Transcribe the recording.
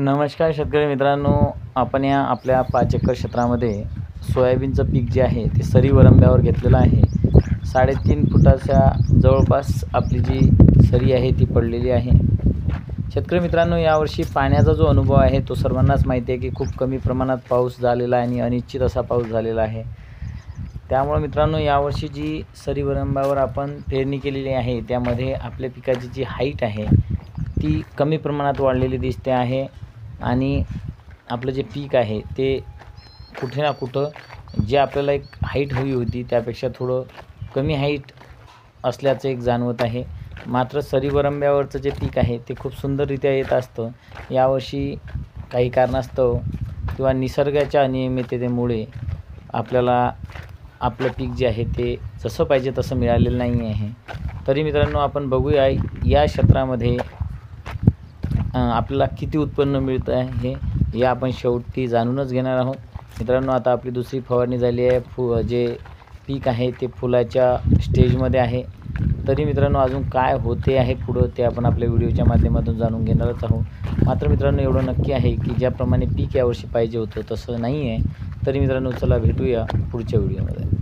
नमस्कार शेतकरी मित्रांनो, आपण या आपल्या 5 एकर क्षेत्रामध्ये सोयाबीनचं पीक जे आहे ते सरी वरंब्यावर घेतलेलं आहे। 3.5 फुटाच्या जवळपास आपली जी सरी आहे ती पडलेली आहे। शेतकरी मित्रांनो, यावर्षी पाण्याचा जो अनुभव आहे तो सर्वांनाच माहिती आहे की खूप कमी प्रमाणात पाऊस झालेला आहे आणि अनिश्चित असा पाऊस झालेला आहे। त्यामुळे मित्रांनो, यावर्षी जी सरी वरंब्यावर आपण पेरणी केलेली आहे त्यामध्ये आपल्या पिकाची जी हाईट आहे ती कमी प्रमाणात वाढलेली दिसते आहे आणि आपलं जे पीक आहे ते कुठे ना कुठं जे आपल्याला एक हाईट हवी होती त्यापेक्षा थोडं कमी हाईट असल्याचं एक जाणवत आहे। मात्र सरी वरंब्यावरचं जे पीक आहे ते खूप सुंदररित्या येत असतं। यावर्षी काही कारणास्तव किंवा निसर्गाच्या अनियमिततेमुळे आपल्याला आपलं पीक जे आहे ते जसं पाहिजे तसं मिळालेलं नाही आहे। तरी मित्रांनो, आपण बघूया या क्षेत्रामध्ये आपल्याला किती उत्पन्न मिळतं आहे हे आपण शेवटी जाणूनच घेणार आहोत। मित्रांनो, आता आपली दुसरी फवारणी झाली आहे। जे पीक आहे ते फुलाच्या स्टेजमध्ये आहे। तरी मित्रांनो, अजून काय होते आहे पुढं ते आपण आपल्या व्हिडिओच्या माध्यमातून जाणून घेणारच आहोत। मात्र मित्रांनो, एवढं नक्की आहे की ज्याप्रमाणे पीक यावर्षी पाहिजे होतं तसं नाही आहे। तरी मित्रांनो, चला भेटूया पुढच्या व्हिडिओमध्ये।